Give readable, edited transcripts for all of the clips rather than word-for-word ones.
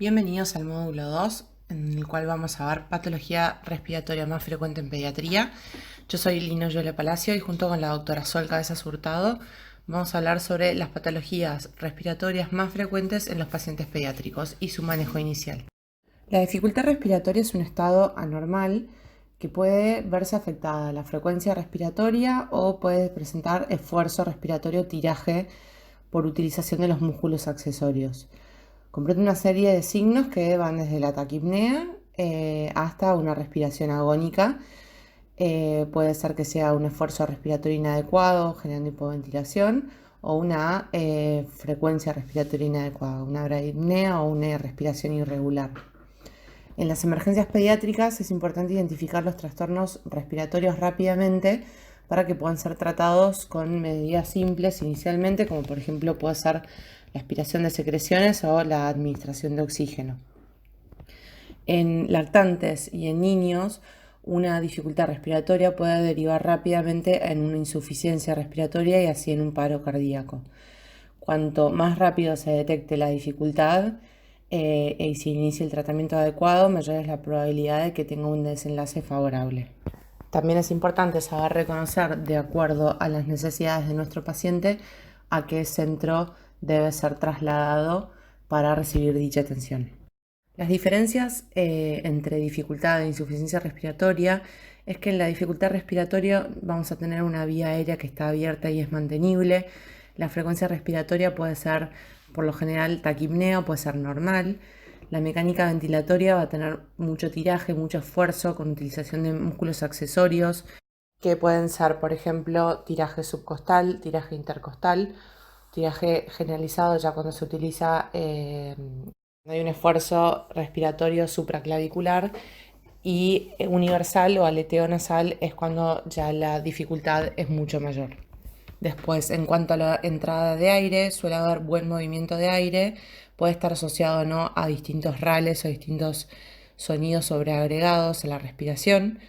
Bienvenidos al módulo 2, en el cual vamos a ver patología respiratoria más frecuente en pediatría. Yo soy Lino Yole Palacio y junto con la doctora Sol Cabezas Hurtado vamos a hablar sobre las patologías respiratorias más frecuentes en los pacientes pediátricos y su manejo inicial. La dificultad respiratoria es un estado anormal que puede verse afectada a la frecuencia respiratoria o puede presentar esfuerzo respiratorio tiraje por utilización de los músculos accesorios. Comprende una serie de signos que van desde la taquipnea hasta una respiración agónica. Puede ser que sea un esfuerzo respiratorio inadecuado generando hipoventilación o una frecuencia respiratoria inadecuada, una bradipnea o una respiración irregular. En las emergencias pediátricas es importante identificar los trastornos respiratorios rápidamente para que puedan ser tratados con medidas simples inicialmente, como por ejemplo puede ser la aspiración de secreciones o la administración de oxígeno. En lactantes y en niños, una dificultad respiratoria puede derivar rápidamente en una insuficiencia respiratoria y así en un paro cardíaco. Cuanto más rápido se detecte la dificultad y se inicie el tratamiento adecuado, mayor es la probabilidad de que tenga un desenlace favorable. También es importante saber reconocer, de acuerdo a las necesidades de nuestro paciente, a qué centro debe ser trasladado para recibir dicha atención. Las diferencias entre dificultad e insuficiencia respiratoria es que en la dificultad respiratoria vamos a tener una vía aérea que está abierta y es mantenible. La frecuencia respiratoria puede ser, por lo general, taquipnea, puede ser normal. La mecánica ventilatoria va a tener mucho tiraje, mucho esfuerzo con utilización de músculos accesorios, que pueden ser, por ejemplo, tiraje subcostal, tiraje intercostal, tiraje generalizado ya cuando se utiliza hay un esfuerzo respiratorio supraclavicular, y universal o aleteo nasal es cuando ya la dificultad es mucho mayor. Después, en cuanto a la entrada de aire, suele haber buen movimiento de aire, puede estar asociado o no a distintos rales o distintos sonidos sobreagregados a la respiración,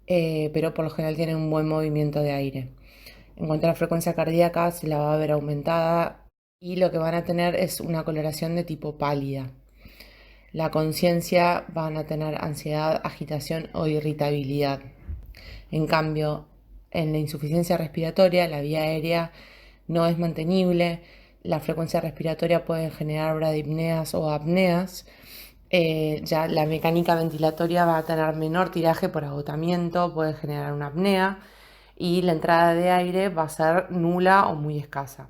pero por lo general tiene un buen movimiento de aire. En cuanto a la frecuencia cardíaca, se la va a ver aumentada y lo que van a tener es una coloración de tipo pálida. La conciencia van a tener ansiedad, agitación o irritabilidad. En cambio, en la insuficiencia respiratoria, la vía aérea no es mantenible, la frecuencia respiratoria puede generar bradipneas o apneas. Ya la mecánica ventilatoria va a tener menor tiraje por agotamiento, puede generar una apnea y la entrada de aire va a ser nula o muy escasa.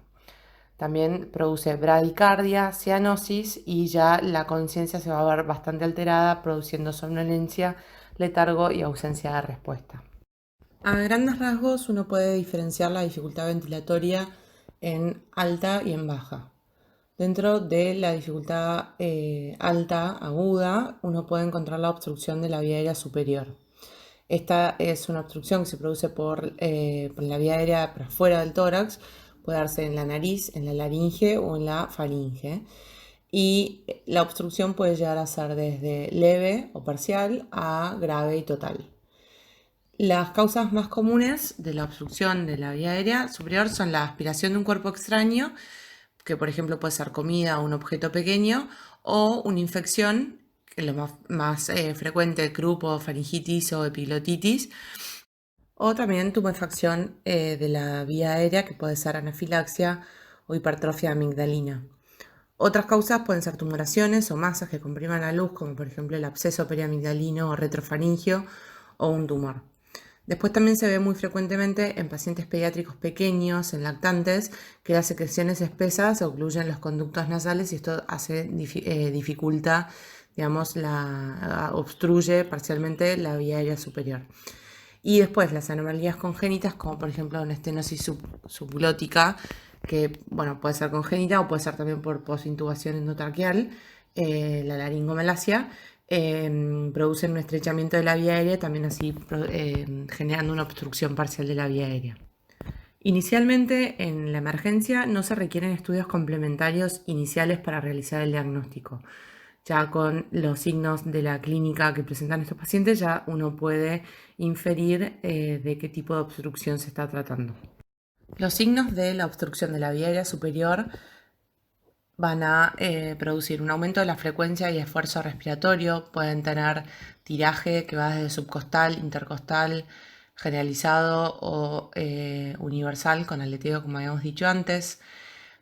También produce bradicardia, cianosis y ya la conciencia se va a ver bastante alterada, produciendo somnolencia, letargo y ausencia de respuesta. A grandes rasgos uno puede diferenciar la dificultad ventilatoria en alta y en baja. Dentro de la dificultad alta, aguda, uno puede encontrar la obstrucción de la vía aérea superior. Esta es una obstrucción que se produce por la vía aérea por fuera del tórax, puede darse en la nariz, en la laringe o en la faringe. Y la obstrucción puede llegar a ser desde leve o parcial a grave y total. Las causas más comunes de la obstrucción de la vía aérea superior son la aspiración de un cuerpo extraño, que por ejemplo puede ser comida o un objeto pequeño, o una infección, que es lo más frecuente, croup o faringitis o epiglotitis, o también tumefacción de la vía aérea, que puede ser anafilaxia o hipertrofia amigdalina. Otras causas pueden ser tumoraciones o masas que compriman la luz, como por ejemplo el absceso periamigdalino o retrofaringio o un tumor. Después también se ve muy frecuentemente en pacientes pediátricos pequeños, en lactantes, que las secreciones espesas ocluyen los conductos nasales y esto dificulta, digamos, obstruye parcialmente la vía aérea superior. Y después las anomalías congénitas, como por ejemplo una estenosis subglótica, que bueno, puede ser congénita o puede ser también por posintubación endotraqueal, la laringomalacia, producen un estrechamiento de la vía aérea, también así generando una obstrucción parcial de la vía aérea. Inicialmente, en la emergencia no se requieren estudios complementarios iniciales para realizar el diagnóstico. Ya con los signos de la clínica que presentan estos pacientes, ya uno puede inferir de qué tipo de obstrucción se está tratando. Los signos de la obstrucción de la vía aérea superior van a producir un aumento de la frecuencia y esfuerzo respiratorio, pueden tener tiraje que va desde subcostal, intercostal, generalizado o universal con aleteo, como habíamos dicho antes.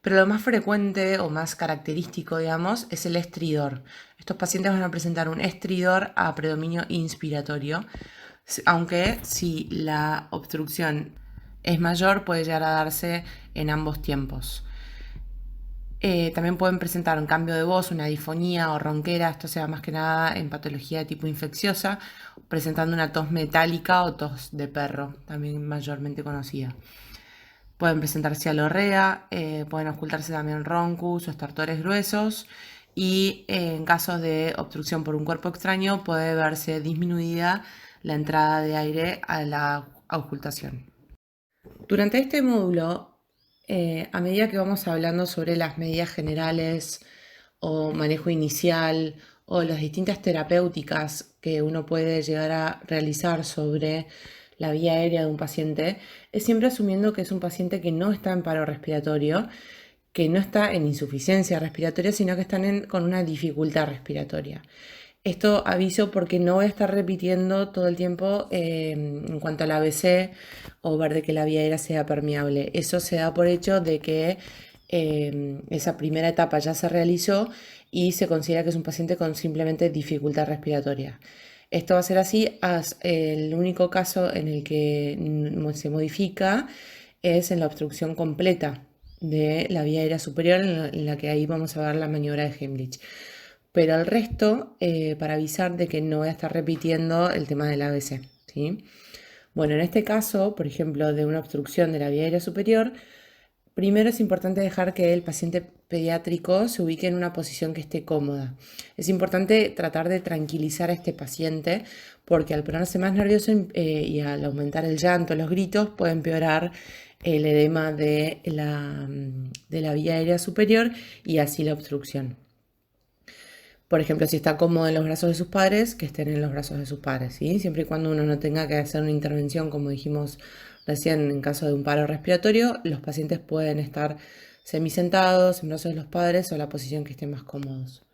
Pero lo más frecuente o más característico, digamos, es el estridor. Estos pacientes van a presentar un estridor a predominio inspiratorio, aunque si la obstrucción es mayor puede llegar a darse en ambos tiempos. También pueden presentar un cambio de voz, una difonía o ronquera, esto se da más que nada en patología de tipo infecciosa, presentando una tos metálica o tos de perro, también mayormente conocida. Pueden presentar cialorrea, pueden ocultarse también roncus o estertores gruesos y en casos de obstrucción por un cuerpo extraño puede verse disminuida la entrada de aire a la auscultación. Durante este módulo, a medida que vamos hablando sobre las medidas generales o manejo inicial o las distintas terapéuticas que uno puede llegar a realizar sobre la vía aérea de un paciente, es siempre asumiendo que es un paciente que no está en paro respiratorio, que no está en insuficiencia respiratoria, sino que están con una dificultad respiratoria. Esto aviso porque no voy a estar repitiendo todo el tiempo en cuanto al ABC o ver de que la vía aérea sea permeable. Eso se da por hecho de que esa primera etapa ya se realizó y se considera que es un paciente con simplemente dificultad respiratoria. Esto va a ser así, el único caso en el que se modifica es en la obstrucción completa de la vía aérea superior, en la que ahí vamos a ver la maniobra de Heimlich. Pero el resto, para avisar de que no voy a estar repitiendo el tema del ABC, ¿sí? Bueno, en este caso, por ejemplo, de una obstrucción de la vía aérea superior, primero es importante dejar que el paciente pediátrico se ubique en una posición que esté cómoda. Es importante tratar de tranquilizar a este paciente porque al ponerse más nervioso y al aumentar el llanto, los gritos, puede empeorar el edema de la vía aérea superior y así la obstrucción. Por ejemplo, si está cómodo en los brazos de sus padres, que estén en los brazos de sus padres, ¿sí? Siempre y cuando uno no tenga que hacer una intervención, como dijimos recién, en caso de un paro respiratorio, los pacientes pueden estar semisentados en brazos de los padres o la posición que estén más cómodos.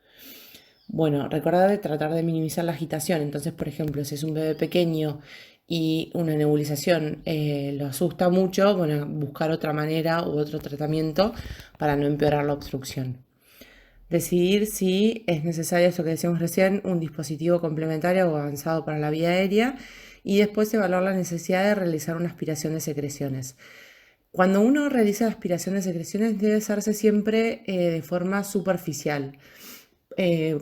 Bueno, recordad de tratar de minimizar la agitación. Entonces, por ejemplo, si es un bebé pequeño y una nebulización lo asusta mucho, bueno, buscar otra manera u otro tratamiento para no empeorar la obstrucción. Decidir si es necesario, esto que decíamos recién, un dispositivo complementario o avanzado para la vía aérea y después evaluar la necesidad de realizar una aspiración de secreciones. Cuando uno realiza la aspiración de secreciones debe hacerse siempre de forma superficial,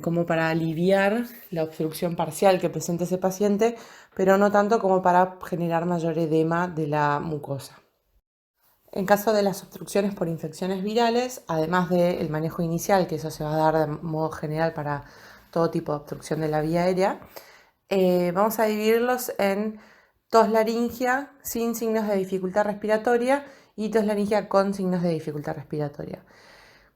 como para aliviar la obstrucción parcial que presenta ese paciente, pero no tanto como para generar mayor edema de la mucosa. En caso de las obstrucciones por infecciones virales, además del manejo inicial, que eso se va a dar de modo general para todo tipo de obstrucción de la vía aérea, vamos a dividirlos en tos laringia sin signos de dificultad respiratoria y tos laringia con signos de dificultad respiratoria.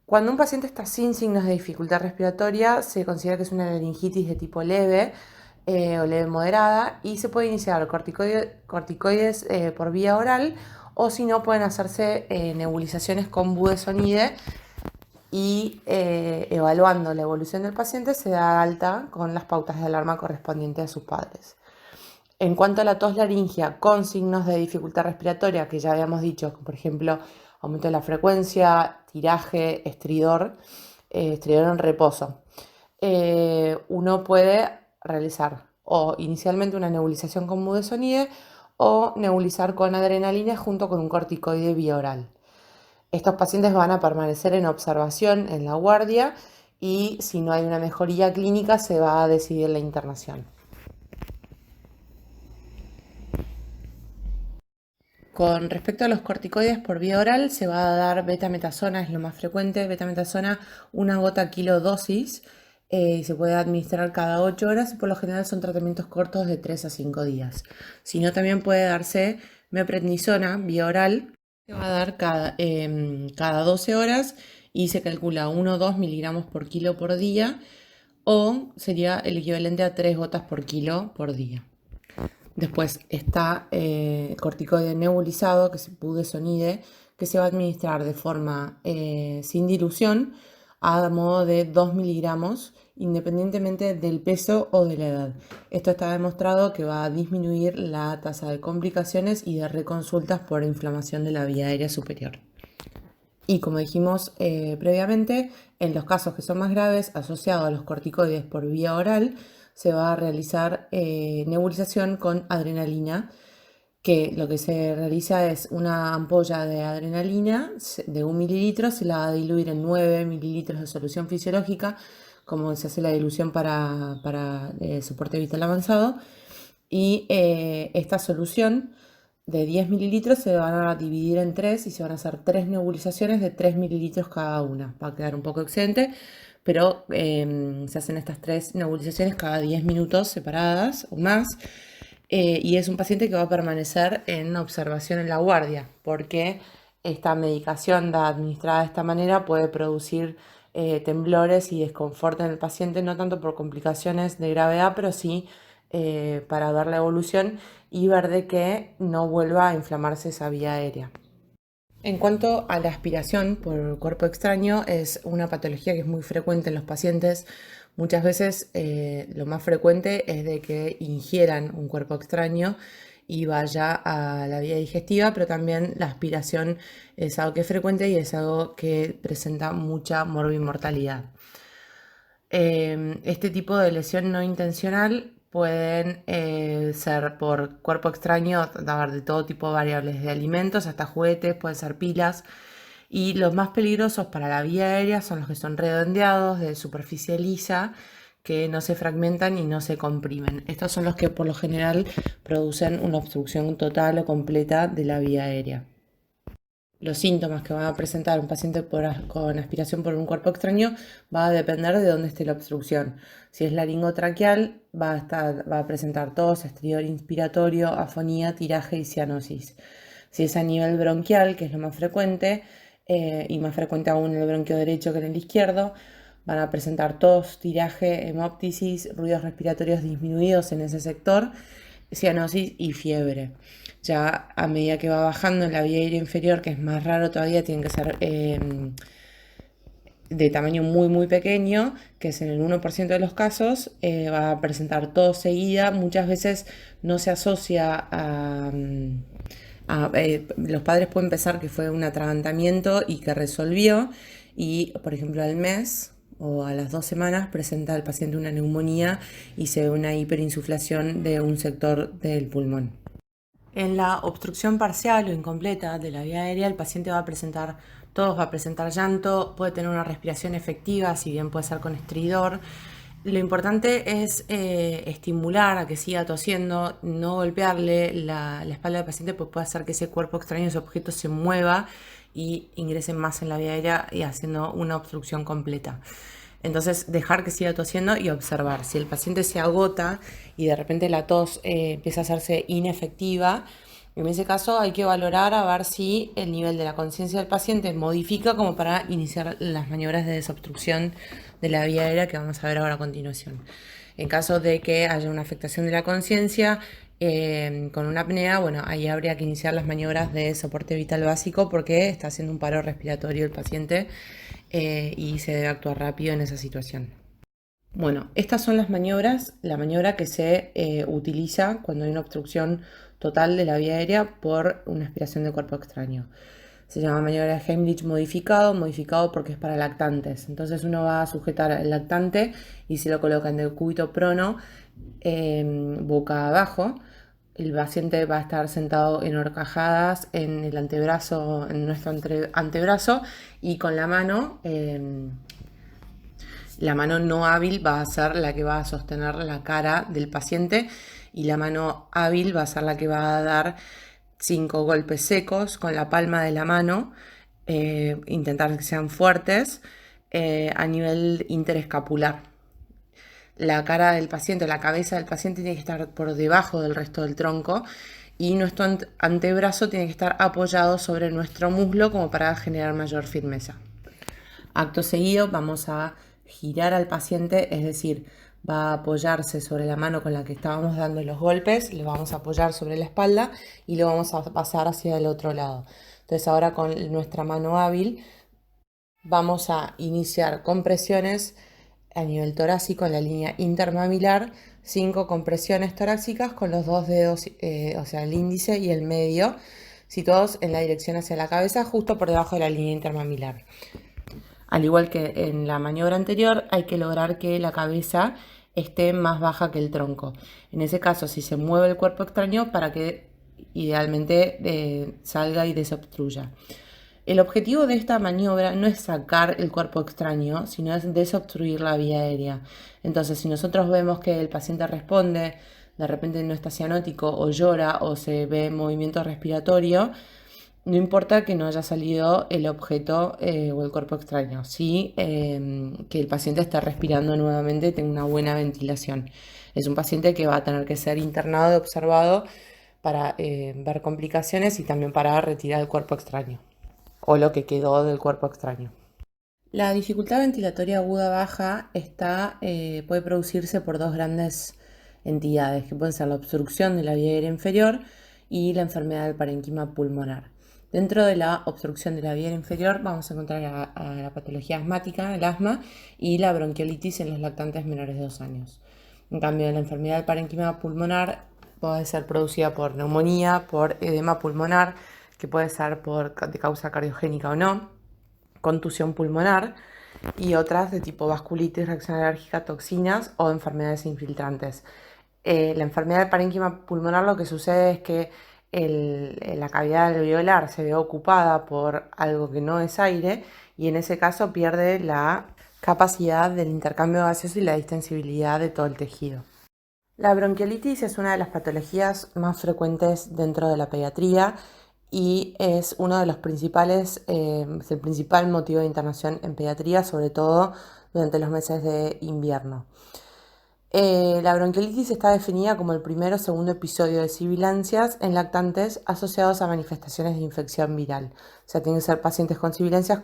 Cuando un paciente está sin signos de dificultad respiratoria, se considera que es una laringitis de tipo leve o leve moderada y se puede iniciar corticoides por vía oral o si no pueden hacerse nebulizaciones con budesonide y evaluando la evolución del paciente se da alta con las pautas de alarma correspondientes a sus padres. En cuanto a la tos laringia con signos de dificultad respiratoria, que ya habíamos dicho, por ejemplo, aumento de la frecuencia, tiraje, estridor en reposo, uno puede realizar o inicialmente una nebulización con budesonide o nebulizar con adrenalina junto con un corticoide vía oral. Estos pacientes van a permanecer en observación en la guardia y si no hay una mejoría clínica se va a decidir la internación. Con respecto a los corticoides por vía oral, se va a dar betametasona, es lo más frecuente. Betametasona, una gota kilo dosis, se puede administrar cada 8 horas y por lo general son tratamientos cortos de 3 a 5 días. Si no, también puede darse meprednisona vía oral, se va a dar cada 12 horas y se calcula 1 o 2 miligramos por kilo por día o sería el equivalente a 3 gotas por kilo por día. Después está corticoide nebulizado, que es budesonide, que se va a administrar de forma sin dilución a modo de 2 miligramos, independientemente del peso o de la edad. Esto está demostrado que va a disminuir la tasa de complicaciones y de reconsultas por inflamación de la vía aérea superior. Y como dijimos previamente, en los casos que son más graves, asociados a los corticoides por vía oral, se va a realizar nebulización con adrenalina, que lo que se realiza es una ampolla de adrenalina de 1 mililitro, se la va a diluir en 9 mililitros de solución fisiológica, como se hace la dilución para soporte vital avanzado, y esta solución de 10 mililitros se van a dividir en 3 y se van a hacer 3 nebulizaciones de 3 mililitros cada una. Va a quedar un poco excedente, pero se hacen estas 3 nebulizaciones cada 10 minutos separadas o más. Y es un paciente que va a permanecer en observación en la guardia, porque esta medicación administrada de esta manera puede producir temblores y desconfort en el paciente, no tanto por complicaciones de gravedad, pero sí para ver la evolución y ver de que no vuelva a inflamarse esa vía aérea. En cuanto a la aspiración por cuerpo extraño, es una patología que es muy frecuente en los pacientes. Muchas veces lo más frecuente es de que ingieran un cuerpo extraño y vaya a la vía digestiva, pero también la aspiración es algo que es frecuente y es algo que presenta mucha morbimortalidad. Este tipo de lesión no intencional pueden ser por cuerpo extraño, de todo tipo de variables, de alimentos hasta juguetes, pueden ser pilas. Y los más peligrosos para la vía aérea son los que son redondeados, de superficie lisa, que no se fragmentan y no se comprimen. Estos son los que por lo general producen una obstrucción total o completa de la vía aérea. Los síntomas que va a presentar un paciente con aspiración por un cuerpo extraño va a depender de dónde esté la obstrucción. Si es laringotraqueal, va a presentar tos, estridor inspiratorio, afonía, tiraje y cianosis. Si es a nivel bronquial, que es lo más frecuente, y más frecuente aún en el bronquio derecho que en el izquierdo, van a presentar tos, tiraje, hemóptisis, ruidos respiratorios disminuidos en ese sector, cianosis y fiebre. Ya a medida que va bajando en la vía aérea inferior, que es más raro todavía, tienen que ser de tamaño muy pequeño, que es en el 1% de los casos, va a presentar tos seguida. Muchas veces no se asocia los padres pueden pensar que fue un atragantamiento y que resolvió, y por ejemplo al mes o a las 2 semanas presenta al paciente una neumonía y se ve una hiperinsuflación de un sector del pulmón. En la obstrucción parcial o incompleta de la vía aérea, el paciente va a presentar tos, va a presentar llanto, puede tener una respiración efectiva, si bien puede ser con estridor. Lo importante es estimular a que siga tosiendo, no golpearle la espalda del paciente, pues puede hacer que ese cuerpo extraño, ese objeto se mueva y ingrese más en la vía aérea y haciendo una obstrucción completa. Entonces dejar que siga tosiendo y observar. Si el paciente se agota y de repente la tos empieza a hacerse inefectiva, en ese caso hay que valorar a ver si el nivel de la conciencia del paciente modifica como para iniciar las maniobras de desobstrucción de la vía aérea que vamos a ver ahora a continuación. En caso de que haya una afectación de la conciencia con una apnea, bueno, ahí habría que iniciar las maniobras de soporte vital básico porque está haciendo un paro respiratorio el paciente y se debe actuar rápido en esa situación. Bueno, estas son las maniobras, la maniobra que se utiliza cuando hay una obstrucción total de la vía aérea por una aspiración de cuerpo extraño. Se llama maniobra de Heimlich modificado porque es para lactantes. Entonces uno va a sujetar el lactante y se lo coloca en el cúbito prono, boca abajo. El paciente va a estar sentado en horcajadas en el antebrazo, en nuestro antebrazo, y con la mano no hábil va a ser la que va a sostener la cara del paciente y la mano hábil va a ser la que va a dar 5 golpes secos con la palma de la mano, intentar que sean fuertes a nivel interescapular. La cara del paciente, la cabeza del paciente tiene que estar por debajo del resto del tronco y nuestro antebrazo tiene que estar apoyado sobre nuestro muslo como para generar mayor firmeza. Acto seguido vamos a girar al paciente, es decir, va a apoyarse sobre la mano con la que estábamos dando los golpes, le vamos a apoyar sobre la espalda y lo vamos a pasar hacia el otro lado. Entonces ahora con nuestra mano hábil Vamos a iniciar compresiones a nivel torácico en la línea intermamilar, 5 compresiones torácicas con los dos dedos, o sea, el índice y el medio, situados en la dirección hacia la cabeza, justo por debajo de la línea intermamilar. Al igual que en la maniobra anterior, hay que lograr que la cabeza esté más baja que el tronco. En ese caso, si se mueve el cuerpo extraño, para que idealmente salga y desobstruya. El objetivo de esta maniobra no es sacar el cuerpo extraño, sino es desobstruir la vía aérea. Entonces, si nosotros vemos que el paciente responde, de repente no está cianótico o llora o se ve movimiento respiratorio, no importa que no haya salido el objeto o el cuerpo extraño, sí que el paciente esté respirando nuevamente y tenga una buena ventilación. Es un paciente que va a tener que ser internado y observado para ver complicaciones y también para retirar el cuerpo extraño o lo que quedó del cuerpo extraño. La dificultad ventilatoria aguda baja puede producirse por dos grandes entidades, que pueden ser la obstrucción de la vía aérea inferior y la enfermedad del parénquima pulmonar. Dentro de la obstrucción de la vía aérea inferior vamos a encontrar a la patología asmática, el asma, y la bronquiolitis en los lactantes menores de 2 años. En cambio, la enfermedad del parénquima pulmonar puede ser producida por neumonía, por edema pulmonar, que puede ser de causa cardiogénica o no, contusión pulmonar, y otras de tipo vasculitis, reacción alérgica, toxinas o enfermedades infiltrantes. La enfermedad del parénquima pulmonar, lo que sucede es que la cavidad alveolar se ve ocupada por algo que no es aire y en ese caso pierde la capacidad del intercambio gaseoso y la distensibilidad de todo el tejido. La bronquiolitis es una de las patologías más frecuentes dentro de la pediatría y es uno de los principales, es el principal motivo de internación en pediatría, sobre todo durante los meses de invierno. La bronquiolitis está definida como el primero o segundo episodio de sibilancias en lactantes asociados a manifestaciones de infección viral. O sea, tienen que ser pacientes con sibilancias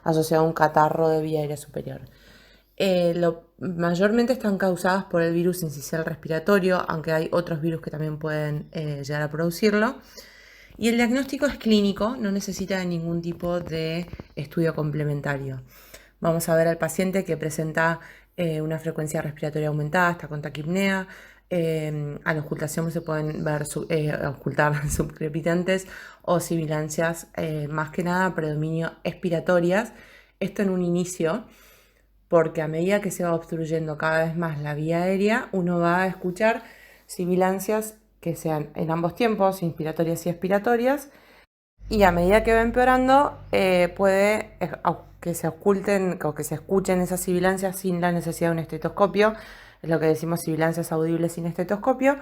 asociado a un catarro de vía aérea superior. Mayormente están causadas por el virus incisional respiratorio, aunque hay otros virus que también pueden llegar a producirlo. Y el diagnóstico es clínico, no necesita de ningún tipo de estudio complementario. Vamos a ver al paciente que presenta una frecuencia respiratoria aumentada, está con taquipnea. A la auscultación se pueden ver auscultar subcrepitantes o sibilancias, más que nada predominio expiratorias. Esto en un inicio, porque a medida que se va obstruyendo cada vez más la vía aérea, uno va a escuchar sibilancias que sean en ambos tiempos, inspiratorias y expiratorias, y a medida que va empeorando, puede que se oculten o que se escuchen esas sibilancias sin la necesidad de un estetoscopio, es lo que decimos sibilancias audibles sin estetoscopio,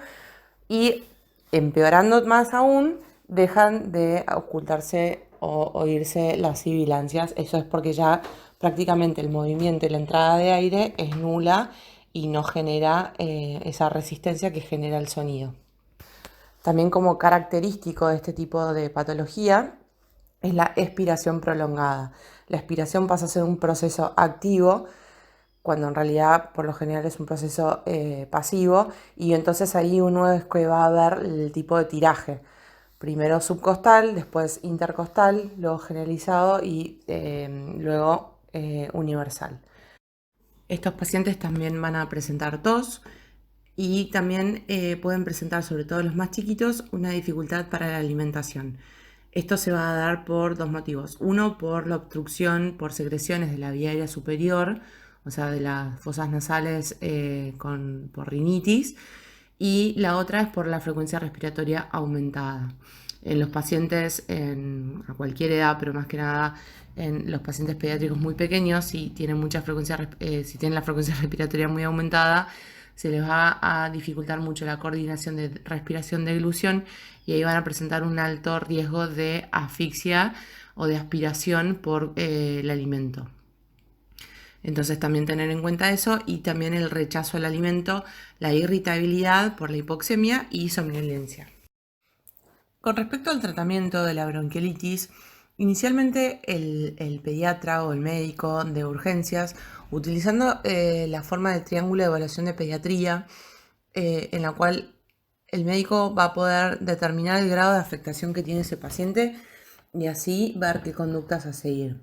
y empeorando más aún, dejan de ocultarse o oírse las sibilancias. Eso es porque ya prácticamente el movimiento y la entrada de aire es nula y no genera esa resistencia que genera el sonido. También como característico de este tipo de patología es la expiración prolongada. La expiración pasa a ser un proceso activo cuando en realidad por lo general es un proceso pasivo, y entonces ahí uno es que va a ver el tipo de tiraje. Primero subcostal, después intercostal, luego generalizado y luego universal. Estos pacientes también van a presentar tos y también pueden presentar, sobre todo los más chiquitos, una dificultad para la alimentación. Esto se va a dar por dos motivos. Uno, por la obstrucción por secreciones de la vía aérea superior, o sea, de las fosas nasales por rinitis, y la otra es por la frecuencia respiratoria aumentada. En los pacientes a cualquier edad, pero más que nada en los pacientes pediátricos muy pequeños, si tienen si tienen la frecuencia respiratoria muy aumentada, se les va a dificultar mucho la coordinación de respiración de eglución y ahí van a presentar un alto riesgo de asfixia o de aspiración por el alimento. Entonces también tener en cuenta eso, y también el rechazo al alimento, la irritabilidad por la hipoxemia y somnolencia. Con respecto al tratamiento de la bronquiolitis, inicialmente el pediatra o el médico de urgencias, utilizando la forma del triángulo de evaluación de pediatría, en la cual el médico va a poder determinar el grado de afectación que tiene ese paciente y así ver qué conductas a seguir.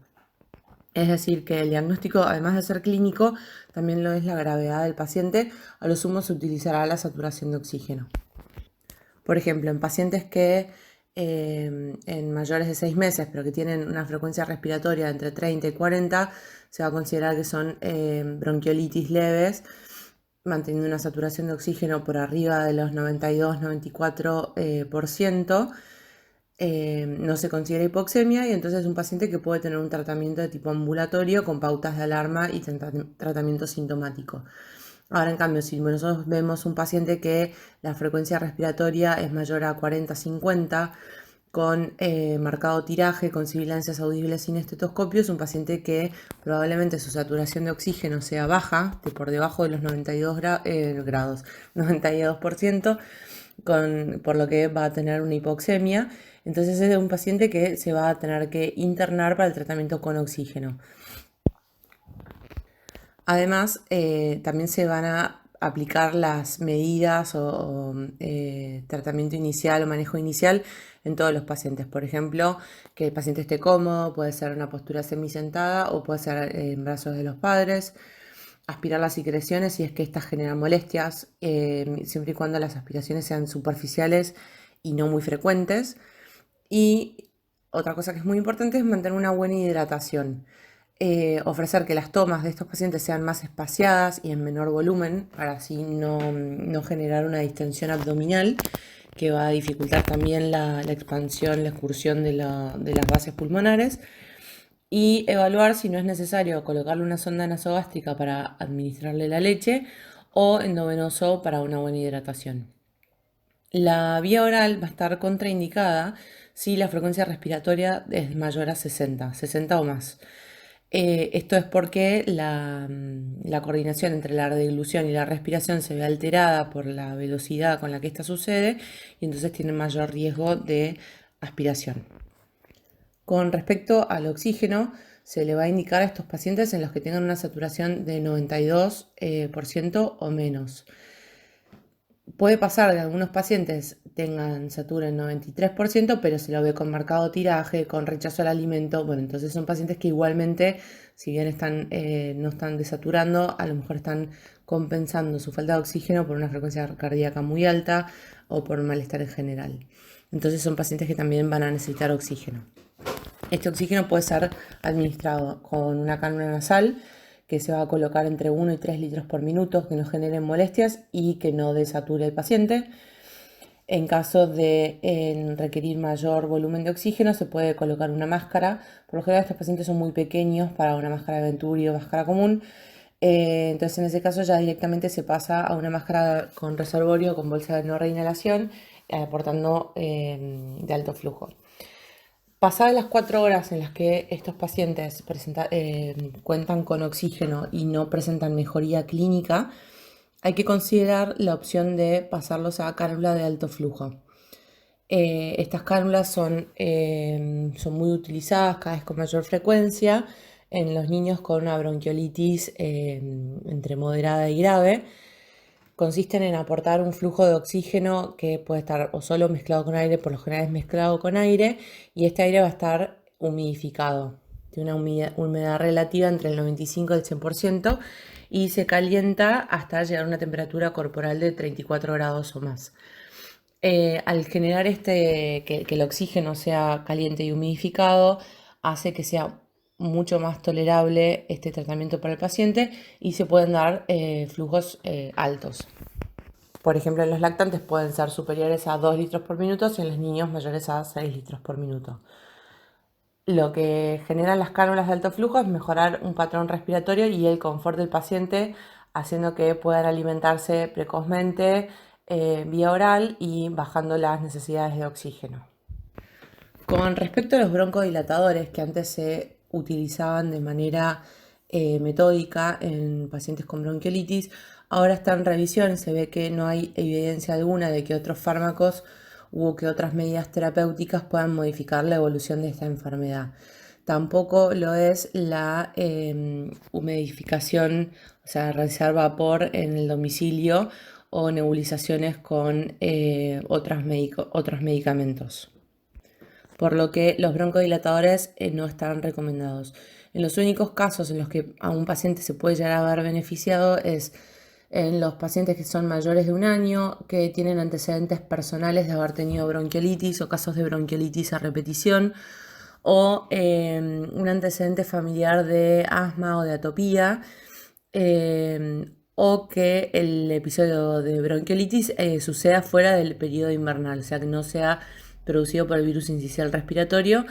Es decir, que el diagnóstico, además de ser clínico, también lo es la gravedad del paciente. A lo sumo se utilizará la saturación de oxígeno. Por ejemplo, en pacientes que en mayores de 6 meses, pero que tienen una frecuencia respiratoria entre 30 y 40, se va a considerar que son bronquiolitis leves, manteniendo una saturación de oxígeno por arriba de los 92-94%. No se considera hipoxemia y entonces es un paciente que puede tener un tratamiento de tipo ambulatorio con pautas de alarma y tratamiento sintomático. Ahora, en cambio, si nosotros vemos un paciente que la frecuencia respiratoria es mayor a 40-50, con marcado tiraje, con sibilancias audibles sin estetoscopio, es un paciente que probablemente su saturación de oxígeno sea baja, de por debajo de los 92 grados, 92%, por lo que va a tener una hipoxemia. Entonces es un paciente que se va a tener que internar para el tratamiento con oxígeno. Además, también se van a aplicar las medidas o tratamiento inicial o manejo inicial en todos los pacientes. Por ejemplo, que el paciente esté cómodo, puede ser una postura semisentada o puede ser en brazos de los padres. Aspirar las secreciones si es que estas generan molestias, siempre y cuando las aspiraciones sean superficiales y no muy frecuentes. Y otra cosa que es muy importante es mantener una buena hidratación. Ofrecer que las tomas de estos pacientes sean más espaciadas y en menor volumen para así no generar una distensión abdominal que va a dificultar también la expansión, la excursión de las bases pulmonares, y evaluar si no es necesario colocarle una sonda nasogástrica para administrarle la leche o endovenoso para una buena hidratación. La vía oral va a estar contraindicada si la frecuencia respiratoria es mayor a 60 o más. Esto es porque la coordinación entre la deglución y la respiración se ve alterada por la velocidad con la que esta sucede y entonces tiene mayor riesgo de aspiración. Con respecto al oxígeno, se le va a indicar a estos pacientes en los que tengan una saturación de 92% o menos. Puede pasar que algunos pacientes saturen 93%, pero se lo ve con marcado tiraje, con rechazo al alimento. Bueno, entonces son pacientes que igualmente, si bien no están desaturando, a lo mejor están compensando su falta de oxígeno por una frecuencia cardíaca muy alta o por un malestar en general. Entonces son pacientes que también van a necesitar oxígeno. Este oxígeno puede ser administrado con una cánula nasal que se va a colocar entre 1 y 3 litros por minuto, que no generen molestias y que no desature el paciente. En caso de requerir mayor volumen de oxígeno, se puede colocar una máscara. Por lo general, estos pacientes son muy pequeños para una máscara de Venturi o máscara común. Entonces, en ese caso, ya directamente se pasa a una máscara con reservorio, con bolsa de no reinhalación, aportando de alto flujo. Pasadas las 4 horas en las que estos pacientes cuentan con oxígeno y no presentan mejoría clínica, hay que considerar la opción de pasarlos a cánula de alto flujo. Estas cánulas son muy utilizadas cada vez con mayor frecuencia en los niños con una bronquiolitis entre moderada y grave. Consisten en aportar un flujo de oxígeno que puede estar o solo mezclado con aire, por lo general es mezclado con aire, y este aire va a estar humidificado. Tiene una humedad relativa entre el 95 y el 100% y se calienta hasta llegar a una temperatura corporal de 34 grados o más. Al generar que el oxígeno sea caliente y humidificado, hace que sea mucho más tolerable este tratamiento para el paciente y se pueden dar flujos altos. Por ejemplo, en los lactantes pueden ser superiores a 2 litros por minuto y en los niños mayores a 6 litros por minuto. Lo que generan las cánulas de alto flujo es mejorar un patrón respiratorio y el confort del paciente, haciendo que puedan alimentarse precozmente vía oral y bajando las necesidades de oxígeno. Con respecto a los broncodilatadores que antes se utilizaban de manera metódica en pacientes con bronquiolitis, ahora está en revisión. Se ve que no hay evidencia alguna de que otros fármacos u que otras medidas terapéuticas puedan modificar la evolución de esta enfermedad. Tampoco lo es la humidificación, o sea, realizar vapor en el domicilio o nebulizaciones con otros medicamentos, por lo que los broncodilatadores no están recomendados. En los únicos casos en los que a un paciente se puede llegar a ver beneficiado es en los pacientes que son mayores de 1 año, que tienen antecedentes personales de haber tenido bronquiolitis o casos de bronquiolitis a repetición, o un antecedente familiar de asma o de atopía, o que el episodio de bronquiolitis suceda fuera del periodo invernal, o sea, que no sea producido por el virus incisional respiratorio,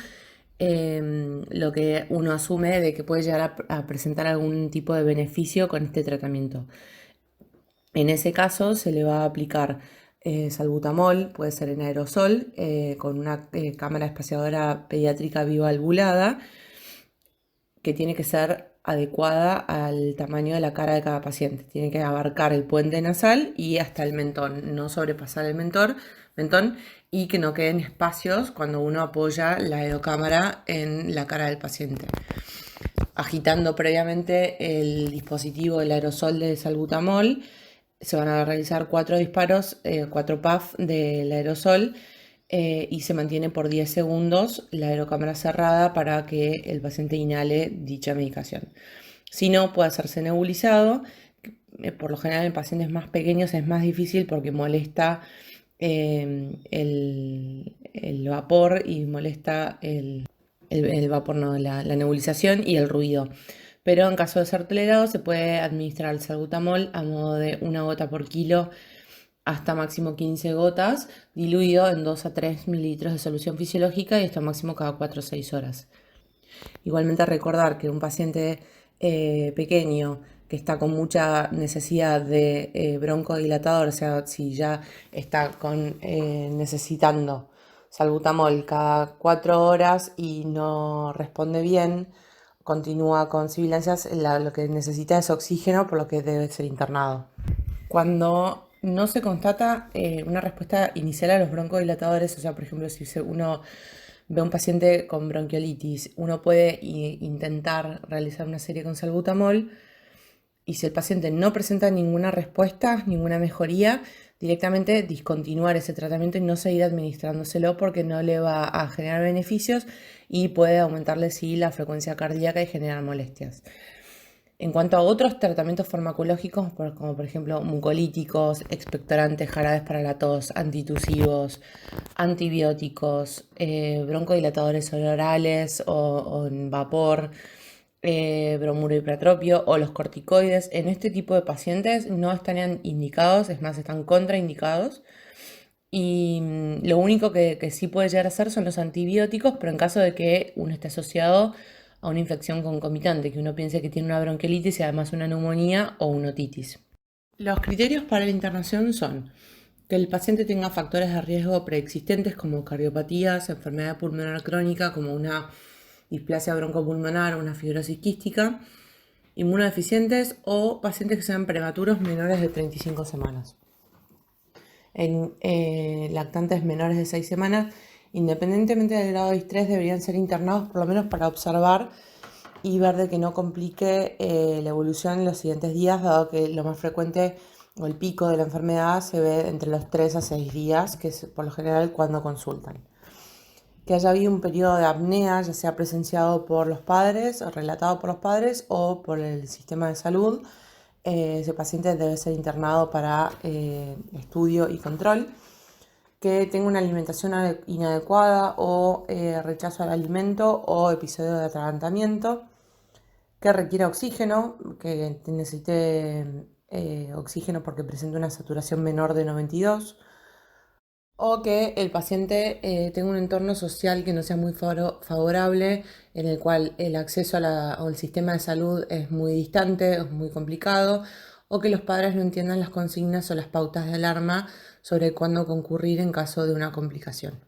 lo que uno asume de que puede llegar a presentar algún tipo de beneficio con este tratamiento. En ese caso se le va a aplicar salbutamol, puede ser en aerosol, con una cámara espaciadora pediátrica bivalvulada, que tiene que ser adecuada al tamaño de la cara de cada paciente. Tiene que abarcar el puente nasal y hasta el mentón, no sobrepasar el mentón, y que no queden espacios cuando uno apoya la aerocámara en la cara del paciente. Agitando previamente el dispositivo, el aerosol de salbutamol, se van a realizar 4 disparos, 4 puff del aerosol, y se mantiene por 10 segundos la aerocámara cerrada para que el paciente inhale dicha medicación. Si no, puede hacerse nebulizado. Por lo general en pacientes más pequeños es más difícil porque molesta el vapor y molesta el vapor, no, la nebulización y el ruido. Pero en caso de ser tolerado se puede administrar el salbutamol a modo de 1 gota por kilo hasta máximo 15 gotas, diluido en 2 a 3 mililitros de solución fisiológica, y esto máximo cada 4 o 6 horas. Igualmente recordar que un paciente pequeño que está con mucha necesidad de broncodilatador, o sea, si ya está necesitando salbutamol cada 4 horas y no responde bien, continúa con sibilancias, lo que necesita es oxígeno, por lo que debe ser internado. Cuando no se constata una respuesta inicial a los broncodilatadores, o sea, por ejemplo, si uno ve a un paciente con bronquiolitis, uno puede intentar realizar una serie con salbutamol, y si el paciente no presenta ninguna respuesta, ninguna mejoría, directamente discontinuar ese tratamiento y no seguir administrándoselo, porque no le va a generar beneficios y puede aumentarle sí la frecuencia cardíaca y generar molestias. En cuanto a otros tratamientos farmacológicos, como por ejemplo mucolíticos, expectorantes, jarabes para la tos, antitusivos, antibióticos, broncodilatadores orales o en vapor, bromuro y pratropio, o los corticoides, en este tipo de pacientes no estarían indicados, es más, están contraindicados. Y lo único que sí puede llegar a hacer son los antibióticos, pero en caso de que uno esté asociado a una infección concomitante, que uno piense que tiene una bronquiolitis y además una neumonía o una otitis. Los criterios para la internación son que el paciente tenga factores de riesgo preexistentes como cardiopatías, enfermedad pulmonar crónica como una displasia broncopulmonar o una fibrosis quística, inmunodeficientes o pacientes que sean prematuros menores de 35 semanas. En lactantes menores de 6 semanas, independientemente del grado de estrés, deberían ser internados por lo menos para observar y ver de que no complique la evolución en los siguientes días, dado que lo más frecuente o el pico de la enfermedad se ve entre los 3 a 6 días, que es por lo general cuando consultan. Que haya habido un periodo de apnea, ya sea presenciado por los padres o relatado por los padres o por el sistema de salud. Ese paciente debe ser internado para estudio y control. Que tenga una alimentación inadecuada o rechazo al alimento o episodio de atragantamiento. Que requiera oxígeno, que necesite oxígeno porque presenta una saturación menor de 92. O que el paciente tenga un entorno social que no sea muy favorable, en el cual el acceso al sistema de salud es muy distante, es muy complicado, o que los padres no entiendan las consignas o las pautas de alarma sobre cuándo concurrir en caso de una complicación.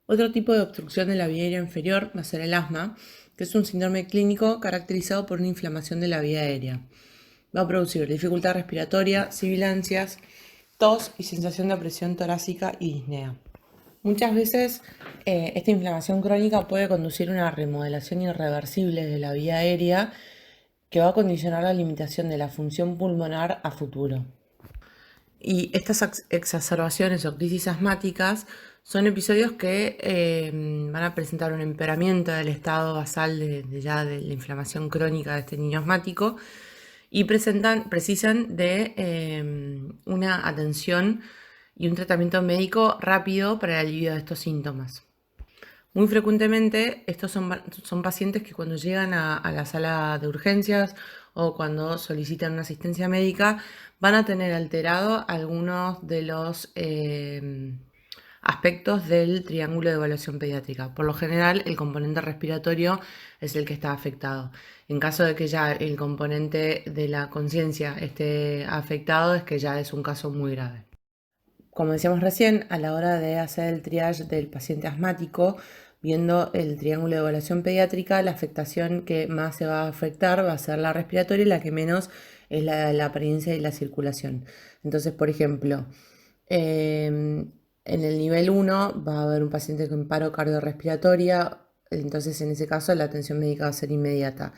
Otro tipo de obstrucción de la vía aérea inferior va a ser el asma, que es un síndrome clínico caracterizado por una inflamación de la vía aérea. Va a producir dificultad respiratoria, sibilancias, tos y sensación de opresión torácica y disnea. Muchas veces esta inflamación crónica puede conducir a una remodelación irreversible de la vía aérea, que va a condicionar la limitación de la función pulmonar a futuro. Y estas exacerbaciones o crisis asmáticas son episodios que van a presentar un empeoramiento del estado basal de la inflamación crónica de este niño asmático y precisan de una atención y un tratamiento médico rápido para el alivio de estos síntomas. Muy frecuentemente estos son pacientes que cuando llegan a la sala de urgencias o cuando solicitan una asistencia médica van a tener alterado algunos de los aspectos del triángulo de evaluación pediátrica. Por lo general, el componente respiratorio es el que está afectado. En caso de que ya el componente de la conciencia esté afectado, es que ya es un caso muy grave. Como decíamos recién, a la hora de hacer el triage del paciente asmático, viendo el triángulo de evaluación pediátrica, la afectación que más se va a afectar va a ser la respiratoria y la que menos es la apariencia y la circulación. Entonces, por ejemplo, en el nivel 1 va a haber un paciente con paro cardiorrespiratoria, entonces en ese caso la atención médica va a ser inmediata.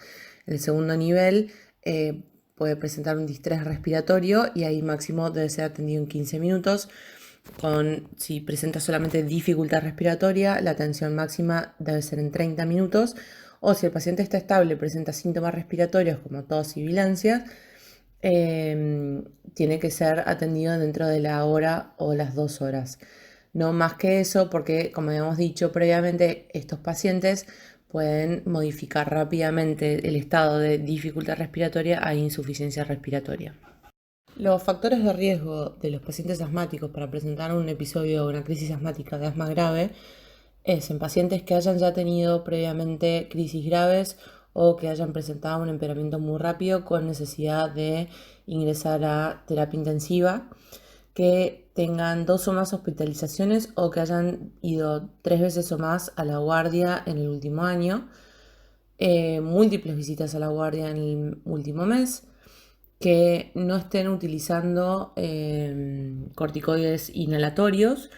El segundo nivel puede presentar un distrés respiratorio y ahí máximo debe ser atendido en 15 minutos. Si presenta solamente dificultad respiratoria, la atención máxima debe ser en 30 minutos. O si el paciente está estable y presenta síntomas respiratorios como tos y bilancias, tiene que ser atendido dentro de la hora o las 2 horas. No más que eso, porque como habíamos dicho previamente, estos pacientes pueden modificar rápidamente el estado de dificultad respiratoria a insuficiencia respiratoria. Los factores de riesgo de los pacientes asmáticos para presentar un episodio o una crisis asmática de asma grave es en pacientes que hayan ya tenido previamente crisis graves o que hayan presentado un empeoramiento muy rápido con necesidad de ingresar a terapia intensiva, que tengan 2 o más hospitalizaciones o que hayan ido 3 veces o más a la guardia en el último año, múltiples visitas a la guardia en el último mes, que no estén utilizando corticoides inhalatorios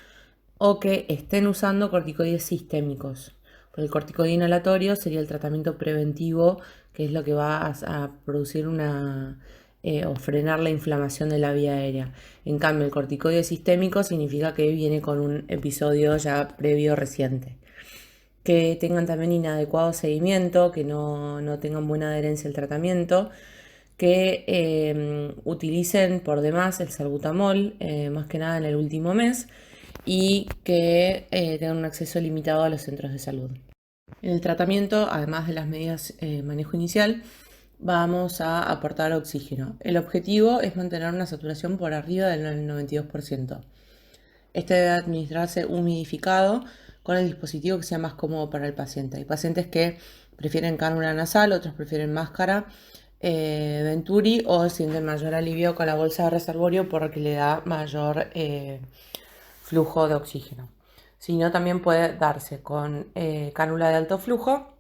o que estén usando corticoides sistémicos. El corticoide inhalatorio sería el tratamiento preventivo, que es lo que va a producir o frenar la inflamación de la vía aérea. En cambio, el corticoide sistémico significa que viene con un episodio ya previo reciente. Que tengan también inadecuado seguimiento, que no tengan buena adherencia al tratamiento, que utilicen por demás el salbutamol, más que nada en el último mes, y que tengan un acceso limitado a los centros de salud. En el tratamiento, además de las medidas de manejo inicial, vamos a aportar oxígeno. El objetivo es mantener una saturación por arriba del 92%. Este debe administrarse humidificado con el dispositivo que sea más cómodo para el paciente. Hay pacientes que prefieren cánula nasal, otros prefieren máscara Venturi o sienten mayor alivio con la bolsa de reservorio porque le da mayor flujo de oxígeno. Si no, también puede darse con cánula de alto flujo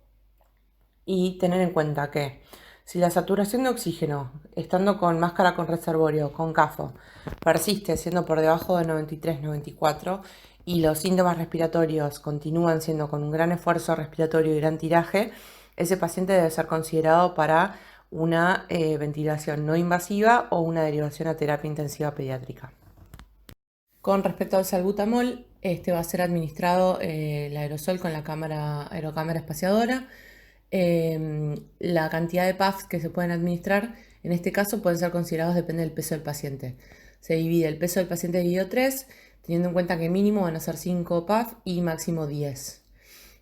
y tener en cuenta que si la saturación de oxígeno, estando con máscara con reservorio, con CAFO, persiste siendo por debajo de 93-94 y los síntomas respiratorios continúan siendo con un gran esfuerzo respiratorio y gran tiraje, ese paciente debe ser considerado para una ventilación no invasiva o una derivación a terapia intensiva pediátrica. Con respecto al salbutamol, este va a ser administrado el aerosol con la aerocámara espaciadora. La cantidad de puffs que se pueden administrar en este caso pueden ser considerados, depende del peso del paciente. Se divide el peso del paciente dividido 3, teniendo en cuenta que mínimo van a ser 5 puffs y máximo 10.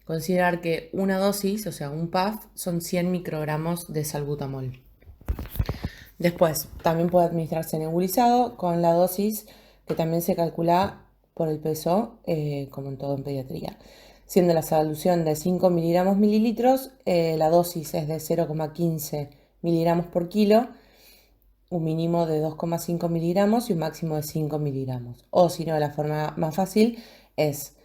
Considerar que una dosis, o sea un puff, son 100 microgramos de salbutamol. Después, también puede administrarse nebulizado con la dosis que también se calcula por el peso, como en todo en pediatría. Siendo la solución de 5 miligramos mililitros, la dosis es de 0,15 miligramos por kilo, un mínimo de 2,5 miligramos y un máximo de 5 miligramos. O si no, la forma más fácil es,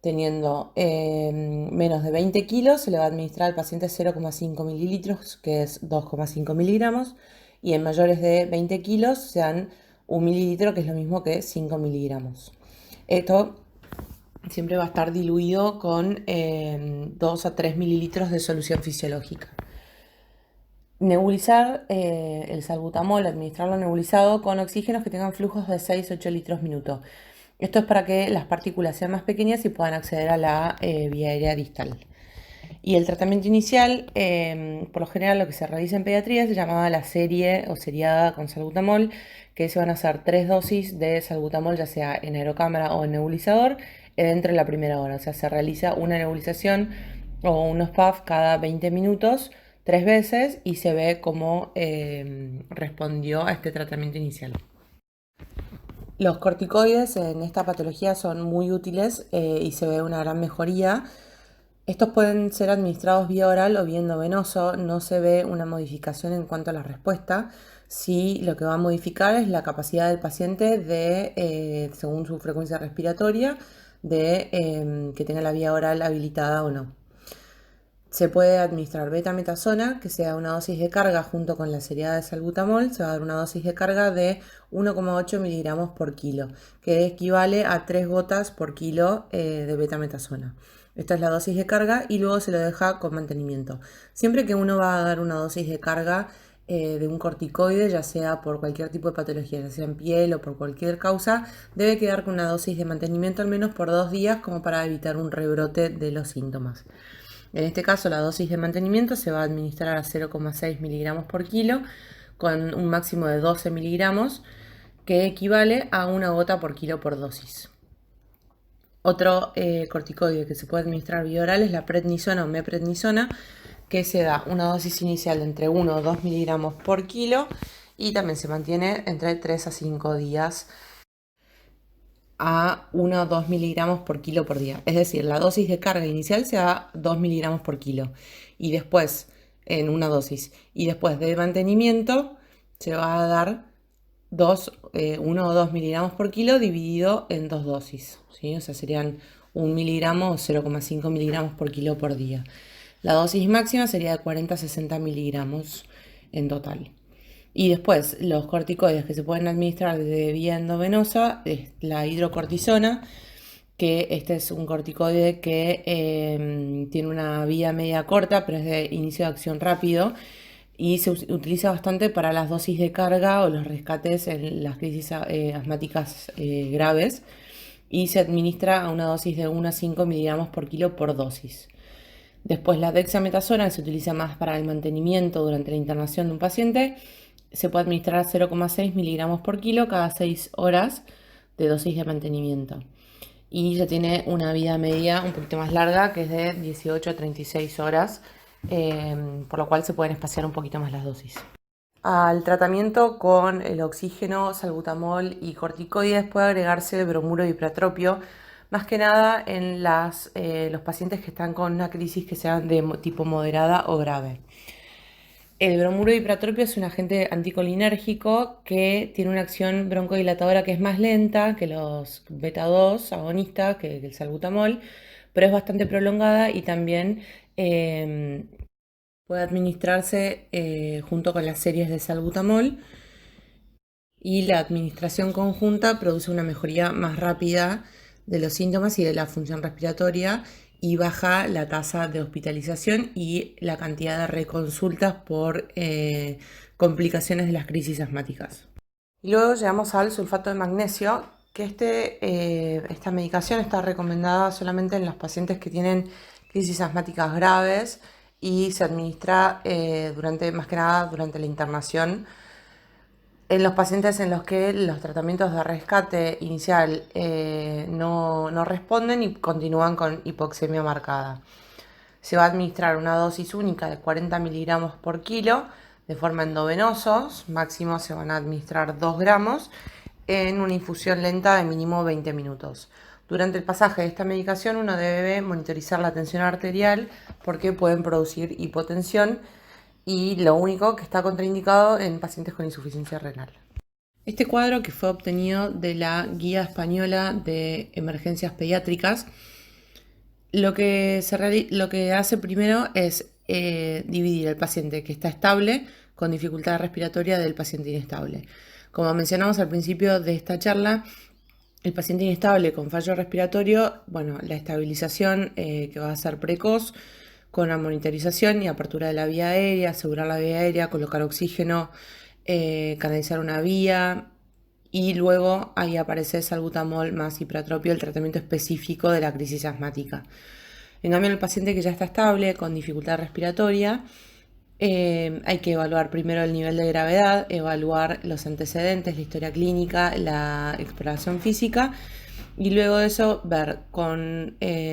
teniendo menos de 20 kilos, se le va a administrar al paciente 0,5 mililitros, que es 2,5 miligramos, y en mayores de 20 kilos se dan 1 mililitro, que es lo mismo que 5 miligramos. Esto siempre va a estar diluido con 2 a 3 mililitros de solución fisiológica. Nebulizar el salbutamol, administrarlo nebulizado con oxígenos que tengan flujos de 6-8 litros minuto. Esto es para que las partículas sean más pequeñas y puedan acceder a la vía aérea distal. Y el tratamiento inicial, por lo general lo que se realiza en pediatría se llamaba la serie o seriada con salbutamol, que se van a hacer 3 dosis de salbutamol, ya sea en aerocámara o en nebulizador, dentro de la primera hora. O sea, se realiza una nebulización o unos puffs cada 20 minutos, 3 veces, y se ve cómo respondió a este tratamiento inicial. Los corticoides en esta patología son muy útiles y se ve una gran mejoría. Estos pueden ser administrados vía oral o vía endovenoso. No se ve una modificación en cuanto a la respuesta. Sí, lo que va a modificar es la capacidad del paciente de, según su frecuencia respiratoria, de que tenga la vía oral habilitada o no. Se puede administrar betametasona, que sea una dosis de carga junto con la seriada de salbutamol. Se va a dar una dosis de carga de 1,8 miligramos por kilo, que equivale a 3 gotas por kilo de betametasona. Esta es la dosis de carga y luego se lo deja con mantenimiento. Siempre que uno va a dar una dosis de carga de un corticoide, ya sea por cualquier tipo de patología, ya sea en piel o por cualquier causa, debe quedar con una dosis de mantenimiento al menos por 2 días como para evitar un rebrote de los síntomas. En este caso, la dosis de mantenimiento se va a administrar a 0,6 miligramos por kilo con un máximo de 12 miligramos, que equivale a una gota por kilo por dosis. Otro corticoide que se puede administrar vía oral es la prednisona o meprednisona, que se da una dosis inicial de entre 1 o 2 miligramos por kilo y también se mantiene entre 3 a 5 días a 1 o 2 miligramos por kilo por día. Es decir, la dosis de carga inicial se da 2 miligramos por kilo y después en una dosis y después de mantenimiento se va a dar 1 o 2 miligramos por kilo dividido en 2 dosis, ¿sí? O sea, serían 1 miligramo o 0,5 miligramos por kilo por día. La dosis máxima sería de 40 a 60 miligramos en total. Y después, los corticoides que se pueden administrar de vía endovenosa es la hidrocortisona, que este es un corticoide que tiene una vía media corta, pero es de inicio de acción rápido y se utiliza bastante para las dosis de carga o los rescates en las crisis asmáticas graves y se administra a una dosis de 1 a 5 miligramos por kilo por dosis. Después la dexametasona, que se utiliza más para el mantenimiento durante la internación de un paciente, se puede administrar 0,6 miligramos por kilo cada 6 horas de dosis de mantenimiento. Y ya tiene una vida media un poquito más larga, que es de 18 a 36 horas, por lo cual se pueden espaciar un poquito más las dosis. Al tratamiento con el oxígeno, salbutamol y corticoides puede agregarse el bromuro de ipratropio, más que nada en los pacientes que están con una crisis que sean de tipo moderada o grave. El bromuro de ipratropio es un agente anticolinérgico que tiene una acción broncodilatadora que es más lenta que los beta-2 agonistas, que el salbutamol, pero es bastante prolongada y también puede administrarse junto con las series de salbutamol, y la administración conjunta produce una mejoría más rápida de los síntomas y de la función respiratoria y baja la tasa de hospitalización y la cantidad de reconsultas por complicaciones de las crisis asmáticas. Y luego llegamos al sulfato de magnesio, que esta medicación está recomendada solamente en los pacientes que tienen crisis asmáticas graves y se administra más que nada durante la internación en los pacientes en los que los tratamientos de rescate inicial no responden y continúan con hipoxemia marcada. Se va a administrar una dosis única de 40 miligramos por kilo de forma endovenosos, máximo se van a administrar 2 gramos en una infusión lenta de mínimo 20 minutos. Durante el pasaje de esta medicación uno debe monitorizar la tensión arterial porque pueden producir hipotensión y lo único que está contraindicado en pacientes con insuficiencia renal. Este cuadro, que fue obtenido de la Guía Española de Emergencias Pediátricas, lo que hace primero es dividir el paciente que está estable con dificultad respiratoria del paciente inestable. Como mencionamos al principio de esta charla, el paciente inestable con fallo respiratorio, bueno, la estabilización que va a ser precoz, con la monitorización y apertura de la vía aérea, asegurar la vía aérea, colocar oxígeno, canalizar una vía, y luego ahí aparece salbutamol más hipratropio, el tratamiento específico de la crisis asmática. En cambio, en el paciente que ya está estable, con dificultad respiratoria, hay que evaluar primero el nivel de gravedad, evaluar los antecedentes, la historia clínica, la exploración física, y luego de eso ver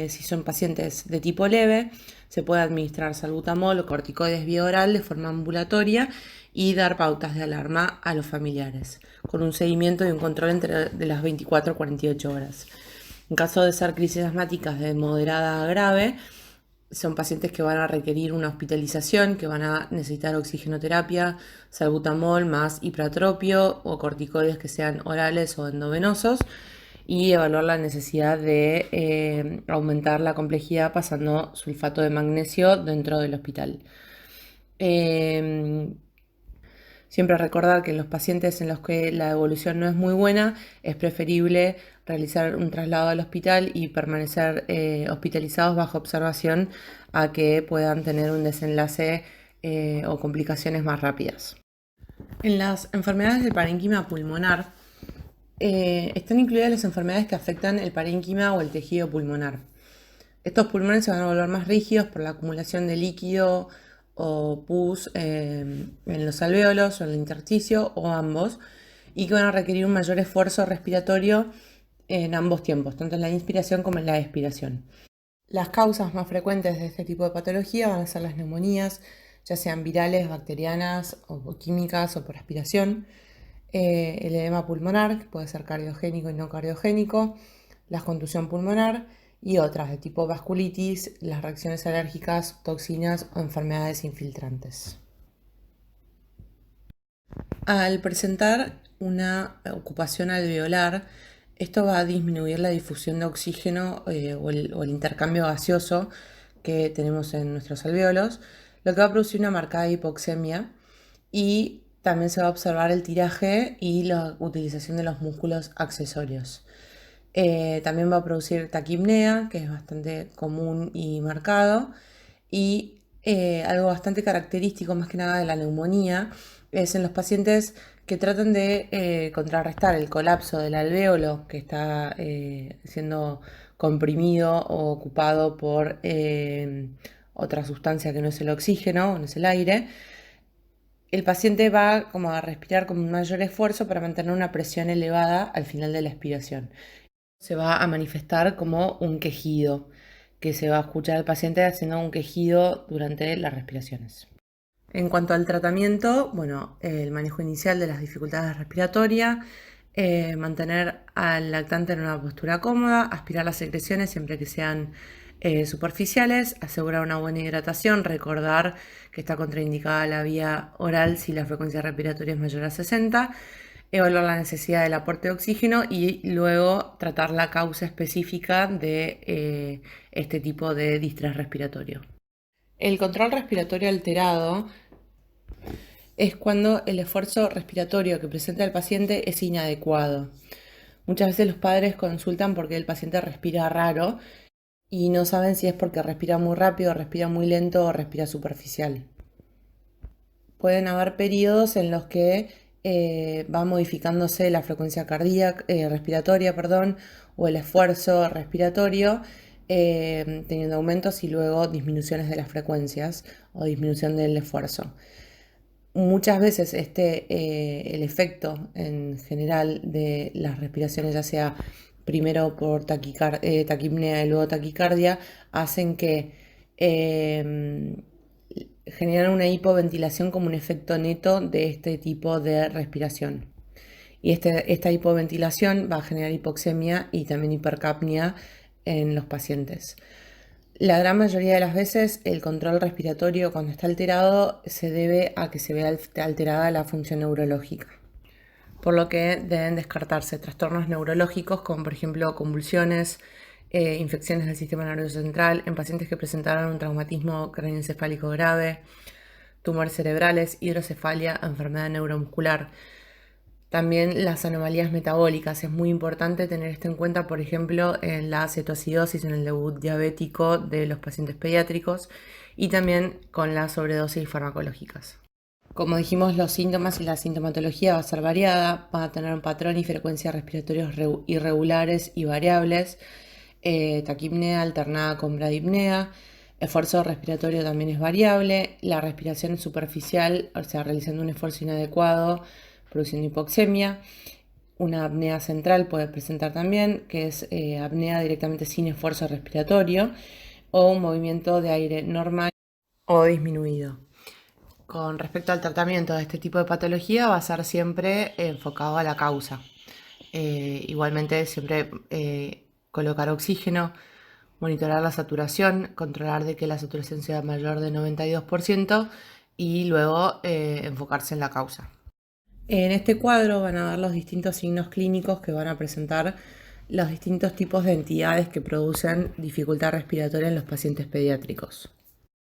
si son pacientes de tipo leve, se puede administrar salbutamol o corticoides vía oral de forma ambulatoria y dar pautas de alarma a los familiares, con un seguimiento y un control de las 24 a 48 horas. En caso de ser crisis asmáticas de moderada a grave, son pacientes que van a requerir una hospitalización, que van a necesitar oxigenoterapia, salbutamol más hipratropio o corticoides que sean orales o endovenosos, y evaluar la necesidad de aumentar la complejidad pasando sulfato de magnesio dentro del hospital. Siempre recordar que en los pacientes en los que la evolución no es muy buena, es preferible realizar un traslado al hospital y permanecer hospitalizados bajo observación a que puedan tener un desenlace o complicaciones más rápidas. En las enfermedades del parénquima pulmonar están incluidas las enfermedades que afectan el parénquima o el tejido pulmonar. Estos pulmones se van a volver más rígidos por la acumulación de líquido o pus en los alvéolos o en el intersticio o ambos, y que van a requerir un mayor esfuerzo respiratorio en ambos tiempos, tanto en la inspiración como en la expiración. Las causas más frecuentes de este tipo de patología van a ser las neumonías, ya sean virales, bacterianas o químicas o por aspiración, el edema pulmonar, que puede ser cardiogénico y no cardiogénico, la contusión pulmonar y otras de tipo vasculitis, las reacciones alérgicas, toxinas o enfermedades infiltrantes. Al presentar una ocupación alveolar, esto va a disminuir la difusión de oxígeno o el intercambio gaseoso que tenemos en nuestros alvéolos, lo que va a producir una marcada hipoxemia, y también se va a observar el tiraje y la utilización de los músculos accesorios. También va a producir taquipnea, que es bastante común y marcado, y algo bastante característico más que nada de la neumonía es en los pacientes que tratan de contrarrestar el colapso del alvéolo que está siendo comprimido o ocupado por otra sustancia que no es el oxígeno, no es el aire. El paciente va como a respirar con un mayor esfuerzo para mantener una presión elevada al final de la expiración. Se va a manifestar como un quejido, que se va a escuchar al paciente haciendo un quejido durante las respiraciones. En cuanto al tratamiento, bueno, el manejo inicial de las dificultades respiratorias, mantener al lactante en una postura cómoda, aspirar las secreciones siempre que sean superficiales, asegurar una buena hidratación, recordar que está contraindicada la vía oral si la frecuencia respiratoria es mayor a 60, evaluar la necesidad del aporte de oxígeno y luego tratar la causa específica de este tipo de distrés respiratorio. El control respiratorio alterado es cuando el esfuerzo respiratorio que presenta el paciente es inadecuado. Muchas veces los padres consultan porque el paciente respira raro y no saben si es porque respira muy rápido, respira muy lento o respira superficial. Pueden haber periodos en los que va modificándose la frecuencia cardíaca, respiratoria, o el esfuerzo respiratorio, teniendo aumentos y luego disminuciones de las frecuencias o disminución del esfuerzo. Muchas veces el efecto en general de las respiraciones, ya sea primero por taquipnea y luego taquicardia, hacen que generan una hipoventilación como un efecto neto de este tipo de respiración. Y esta hipoventilación va a generar hipoxemia y también hipercapnia en los pacientes. La gran mayoría de las veces el control respiratorio cuando está alterado se debe a que se vea alterada la función neurológica, por lo que deben descartarse trastornos neurológicos como por ejemplo convulsiones, infecciones del sistema nervioso central en pacientes que presentaron un traumatismo craneoencefálico grave, tumores cerebrales, hidrocefalia, enfermedad neuromuscular. También las anomalías metabólicas. Es muy importante tener esto en cuenta, por ejemplo, en la cetoacidosis, en el debut diabético de los pacientes pediátricos y también con las sobredosis farmacológicas. Como dijimos, los síntomas y la sintomatología va a ser variada, va a tener un patrón y frecuencia respiratorios irregulares y variables, taquipnea alternada con bradipnea, esfuerzo respiratorio también es variable, la respiración superficial, o sea, realizando un esfuerzo inadecuado, produciendo hipoxemia. Una apnea central puede presentar también, que es apnea directamente sin esfuerzo respiratorio o un movimiento de aire normal o disminuido. Con respecto al tratamiento de este tipo de patología, va a ser siempre enfocado a la causa. Igualmente, siempre colocar oxígeno, monitorar la saturación, controlar de que la saturación sea mayor de 92% y luego enfocarse en la causa. En este cuadro van a ver los distintos signos clínicos que van a presentar los distintos tipos de entidades que producen dificultad respiratoria en los pacientes pediátricos,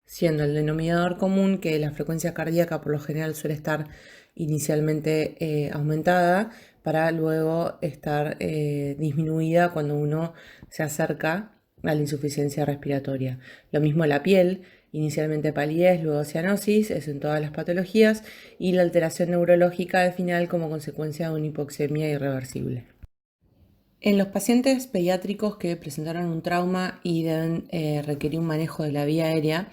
siendo el denominador común que la frecuencia cardíaca por lo general suele estar inicialmente aumentada para luego estar disminuida cuando uno se acerca a la insuficiencia respiratoria. Lo mismo la piel, inicialmente palidez, luego cianosis, eso en todas las patologías, y la alteración neurológica al final como consecuencia de una hipoxemia irreversible. En los pacientes pediátricos que presentaron un trauma y deben requerir un manejo de la vía aérea,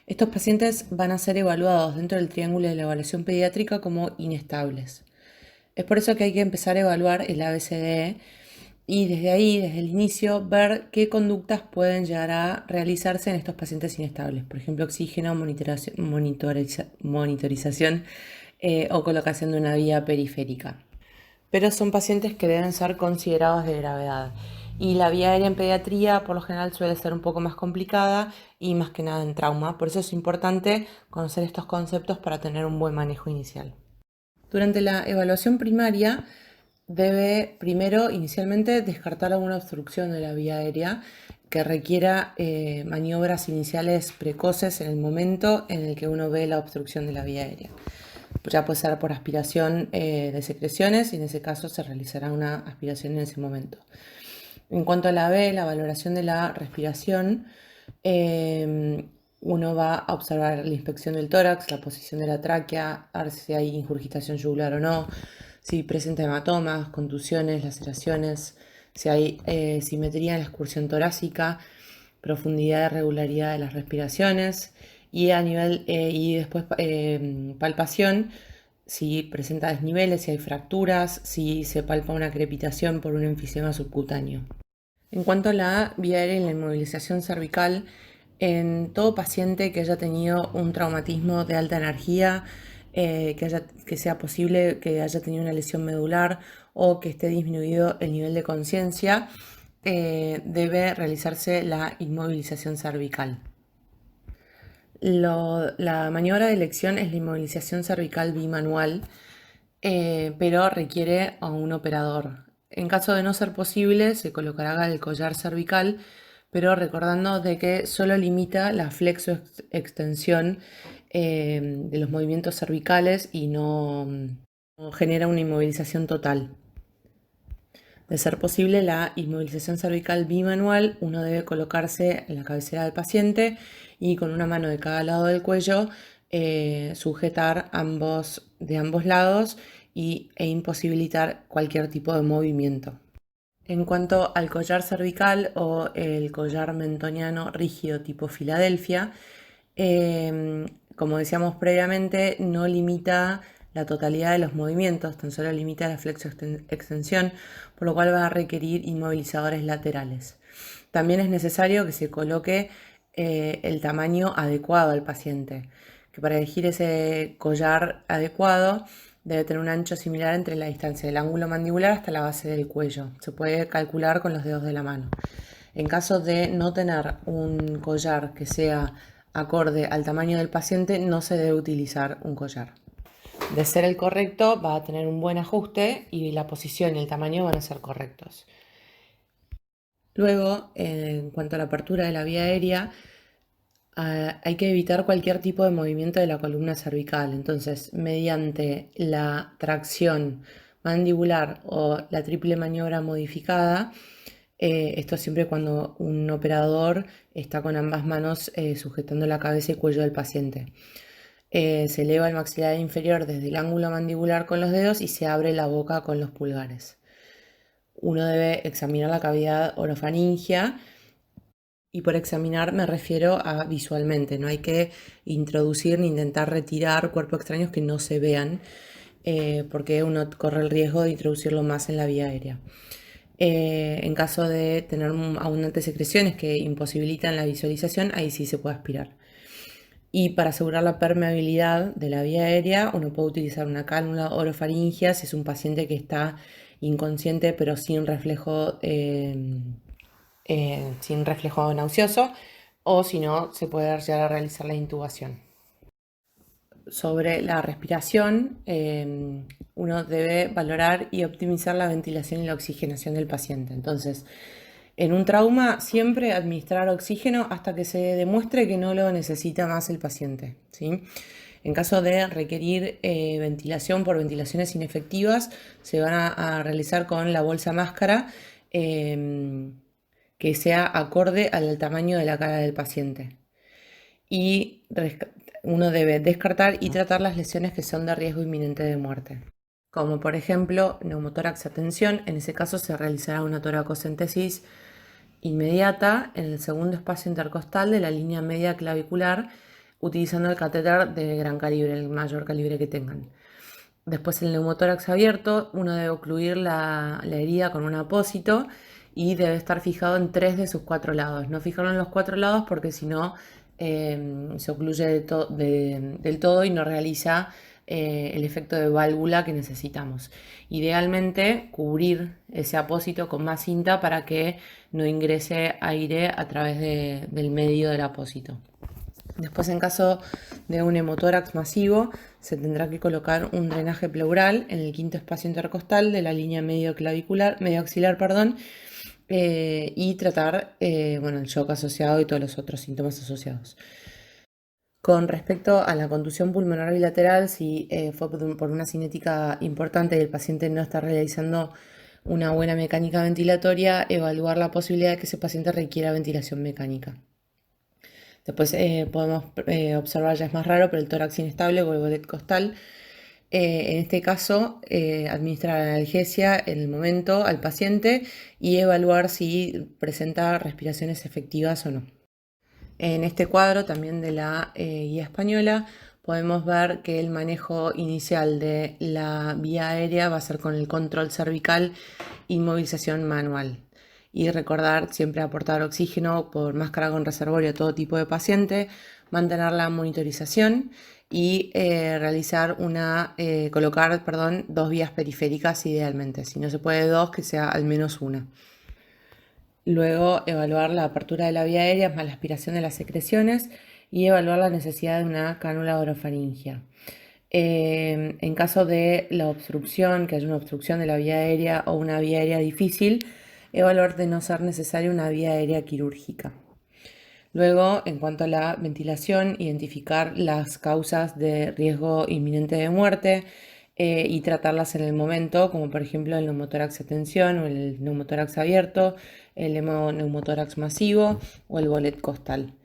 estos pacientes van a ser evaluados dentro del triángulo de la evaluación pediátrica como inestables. Es por eso que hay que empezar a evaluar el ABCDE y desde ahí, desde el inicio, ver qué conductas pueden llegar a realizarse en estos pacientes inestables. Por ejemplo, oxígeno, monitorización o colocación de una vía periférica. Pero son pacientes que deben ser considerados de gravedad. Y la vía aérea en pediatría por lo general suele ser un poco más complicada y más que nada en trauma. Por eso es importante conocer estos conceptos para tener un buen manejo inicial. Durante la evaluación primaria debe primero inicialmente descartar alguna obstrucción de la vía aérea que requiera maniobras iniciales precoces en el momento en el que uno ve la obstrucción de la vía aérea. Ya puede ser por aspiración de secreciones y en ese caso se realizará una aspiración en ese momento. En cuanto a la B, la valoración de la respiración, uno va a observar la inspección del tórax, la posición de la tráquea, a ver si hay ingurgitación yugular o no, si presenta hematomas, contusiones, laceraciones, si hay simetría en la excursión torácica, profundidad y regularidad de las respiraciones y a nivel y después palpación, si presenta desniveles, si hay fracturas, si se palpa una crepitación por un enfisema subcutáneo. En cuanto a la vía aérea y la inmovilización cervical, en todo paciente que haya tenido un traumatismo de alta energía, que sea posible que haya tenido una lesión medular o que esté disminuido el nivel de conciencia, debe realizarse la inmovilización cervical. La maniobra de elección es la inmovilización cervical bimanual, pero requiere a un operador. En caso de no ser posible, se colocará el collar cervical, pero recordando de que solo limita la flexo-extensión de los movimientos cervicales y no genera una inmovilización total. De ser posible la inmovilización cervical bimanual, uno debe colocarse en la cabecera del paciente y con una mano de cada lado del cuello sujetar de ambos lados e imposibilitar cualquier tipo de movimiento. En cuanto al collar cervical o el collar mentoniano rígido tipo Filadelfia, como decíamos previamente, no limita la totalidad de los movimientos, tan solo limita la flexo-extensión, por lo cual va a requerir inmovilizadores laterales. También es necesario que se coloque el tamaño adecuado al paciente, que para elegir ese collar adecuado debe tener un ancho similar entre la distancia del ángulo mandibular hasta la base del cuello. Se puede calcular con los dedos de la mano. En caso de no tener un collar que sea acorde al tamaño del paciente, no se debe utilizar un collar. De ser el correcto, va a tener un buen ajuste y la posición y el tamaño van a ser correctos. Luego, en cuanto a la apertura de la vía aérea, hay que evitar cualquier tipo de movimiento de la columna cervical. Entonces, mediante la tracción mandibular o la triple maniobra modificada. Esto siempre cuando un operador está con ambas manos sujetando la cabeza y cuello del paciente. Se eleva el maxilar inferior desde el ángulo mandibular con los dedos y se abre la boca con los pulgares. Uno debe examinar la cavidad orofaringia, y por examinar me refiero a visualmente. No hay que introducir ni intentar retirar cuerpos extraños que no se vean, porque uno corre el riesgo de introducirlo más en la vía aérea. En caso de tener abundantes secreciones que imposibilitan la visualización, ahí sí se puede aspirar. Y para asegurar la permeabilidad de la vía aérea, uno puede utilizar una cánula orofaringia si es un paciente que está inconsciente pero sin reflejo nauseoso, o si no, se puede llegar a realizar la intubación. Sobre la respiración, uno debe valorar y optimizar la ventilación y la oxigenación del paciente. Entonces, en un trauma, siempre administrar oxígeno hasta que se demuestre que no lo necesita más el paciente, ¿sí? En caso de requerir ventilación por ventilaciones inefectivas, se van a realizar con la bolsa máscara que sea acorde al tamaño de la cara del paciente. Y uno debe descartar y tratar las lesiones que son de riesgo inminente de muerte, como por ejemplo neumotórax a tensión. En ese caso se realizará una toracocentesis inmediata en el segundo espacio intercostal de la línea media clavicular, utilizando el catéter de gran calibre, el mayor calibre que tengan. Después, el neumotórax abierto, uno debe ocluir la herida con un apósito y debe estar fijado en 3 de sus 4 lados. No fijarlo en los 4 lados porque si no se ocluye del todo y no realiza el efecto de válvula que necesitamos. Idealmente cubrir ese apósito con más cinta para que no ingrese aire a través del medio del apósito. Después, en caso de un hemotórax masivo, se tendrá que colocar un drenaje pleural en el quinto espacio intercostal de la línea medio axilar, y tratar el shock asociado y todos los otros síntomas asociados. Con respecto a la contusión pulmonar bilateral, si fue por una cinética importante y el paciente no está realizando una buena mecánica ventilatoria, evaluar la posibilidad de que ese paciente requiera ventilación mecánica. Después podemos observar, ya es más raro, pero el tórax inestable o el bolet costal. En este caso, administrar analgesia en el momento al paciente y evaluar si presenta respiraciones efectivas o no. En este cuadro también de la guía española podemos ver que el manejo inicial de la vía aérea va a ser con el control cervical, inmovilización manual. Y recordar siempre aportar oxígeno por máscara con reservorio a todo tipo de paciente, mantener la monitorización y colocar 2 vías periféricas idealmente. Si no se puede 2, que sea al menos una. Luego evaluar la apertura de la vía aérea más la aspiración de las secreciones y evaluar la necesidad de una cánula orofaringia. En caso de la obstrucción, que haya una obstrucción de la vía aérea o una vía aérea difícil, evaluar de no ser necesaria una vía aérea quirúrgica. Luego, en cuanto a la ventilación, identificar las causas de riesgo inminente de muerte y tratarlas en el momento, como por ejemplo el neumotórax a tensión o el neumotórax abierto, el neumotórax masivo o el bolet costal.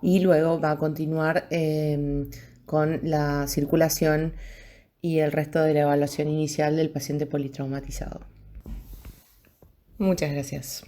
Y luego va a continuar con la circulación y el resto de la evaluación inicial del paciente politraumatizado. Muchas gracias.